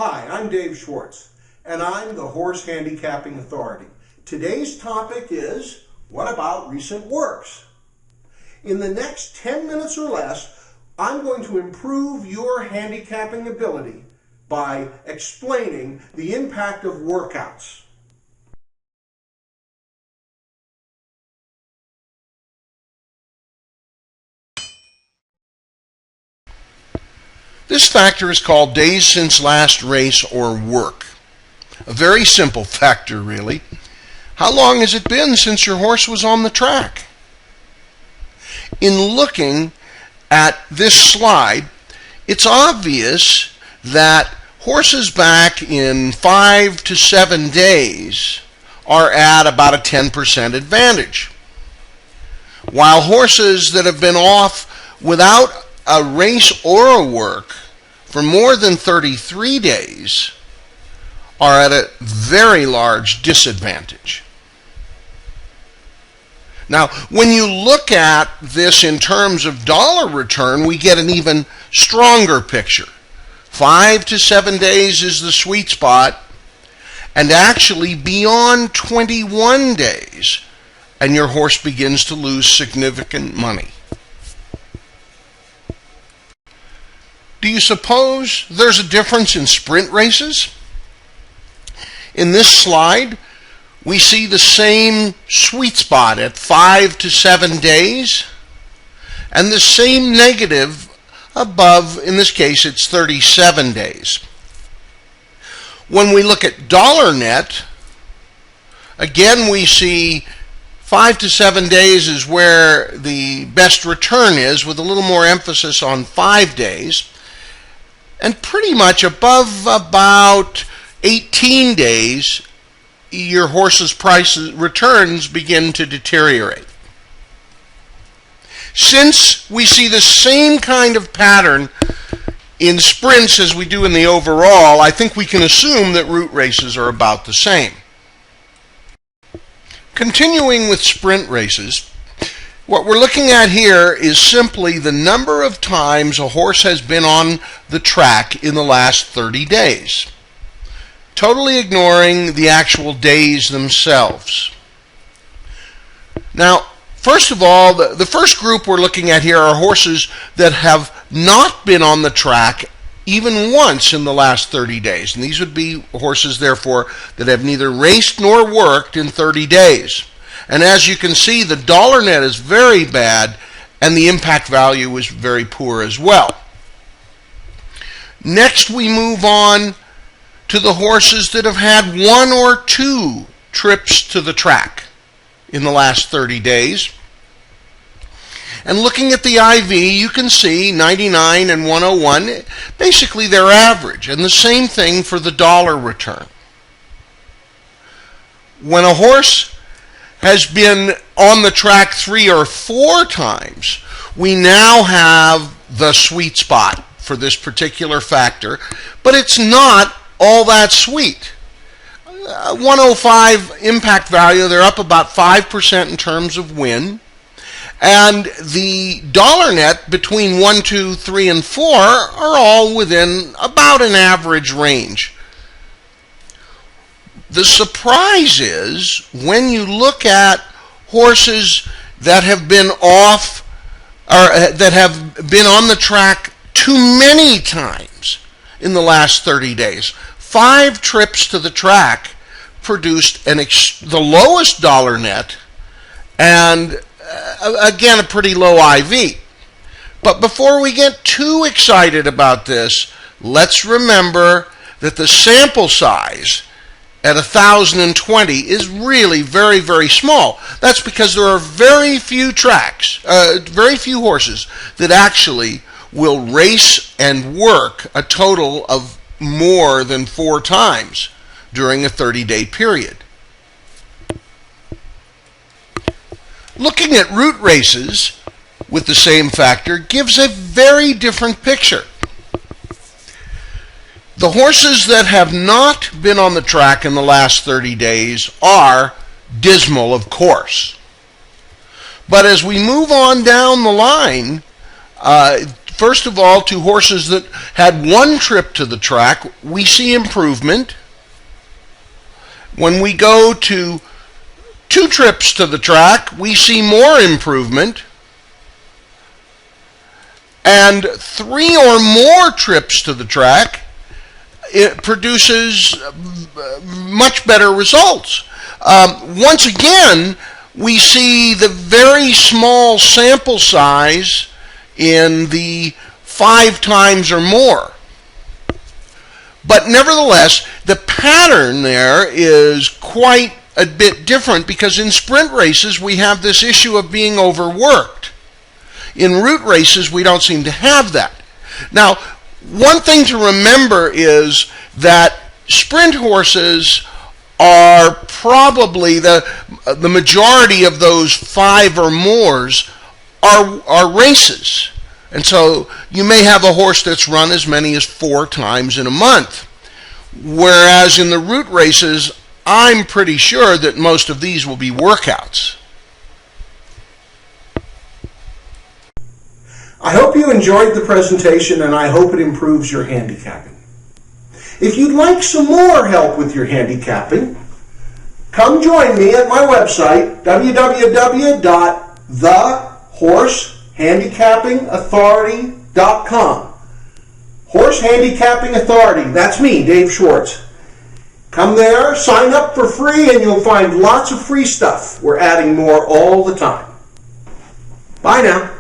Hi, I'm Dave Schwartz, and I'm the Horse Handicapping Authority. Today's topic is, what about recent works? In the next 10 minutes or less, I'm going to improve your handicapping ability by explaining the impact of workouts. This factor is called days since last race or work. A very simple factor, really. How long has it been since your horse was on the track? In looking at this slide, it's obvious that horses back in 5 to 7 days are at about a 10% advantage, while horses that have been off without a race or a work for more than 33 days are at a very large disadvantage. Now, when you look at this in terms of dollar return, we get an even stronger picture. 5 to 7 days is the sweet spot, and actually beyond 21 days, and your horse begins to lose significant money. Do you suppose there's a difference in sprint races? In this slide, we see the same sweet spot at 5 to 7 days, and the same negative above, in this case it's 37 days. When we look at dollar net, again we see 5 to 7 days is where the best return is, with a little more emphasis on 5 days. And pretty much above about 18 days, your horse's returns begin to deteriorate. Since we see the same kind of pattern in sprints as we do in the overall, I think we can assume that route races are about the same. Continuing with sprint races, what we're looking at here is simply the number of times a horse has been on the track in the last 30 days, totally ignoring the actual days themselves. Now, first of all, the first group we're looking at here are horses that have not been on the track even once in the last 30 days. And these would be horses, therefore, that have neither raced nor worked in 30 days. And as you can see, the dollar net is very bad, and the impact value is very poor as well. Next, we move on to the horses that have had 1 or 2 trips to the track in the last 30 days. And looking at the IV, you can see 99 and 101, basically they're average, and the same thing for the dollar return. When a horse has been on the track 3 or 4 times, we now have the sweet spot for this particular factor, but it's not all that sweet. 105 impact value, they're up about 5% in terms of win, and the dollar net between 1, 2, 3, and 4 are all within about an average range. The surprise is when you look at horses that have been off or that have been on the track too many times in the last 30 days. 5 trips to the track produced the lowest dollar net and again a pretty low IV. But before we get too excited about this, let's remember that the sample size at 1,020 is really very, very small. That's because there are very few horses that actually will race and work a total of more than 4 times during a 30-day period. Looking at route races with the same factor gives a very different picture. The horses that have not been on the track in the last 30 days are dismal, of course. But as we move on down the line, First of all, to horses that had one trip to the track, we see improvement. When we go to 2 trips to the track, we see more improvement. And 3 or more trips to the track, it produces much better results. Once again, we see the very small sample size in the 5 times or more. But nevertheless, the pattern there is quite a bit different, because in sprint races we have this issue of being overworked. In route races we don't seem to have that. Now, one thing to remember is that sprint horses are probably the majority of those 5 or mores are races. And so you may have a horse that's run as many as 4 times in a month. Whereas in the route races, I'm pretty sure that most of these will be workouts. I hope you enjoyed the presentation, and I hope it improves your handicapping. If you'd like some more help with your handicapping, come join me at my website, www.thehorsehandicappingauthority.com. Horse Handicapping Authority, that's me, Dave Schwartz. Come there, sign up for free, and you'll find lots of free stuff. We're adding more all the time. Bye now.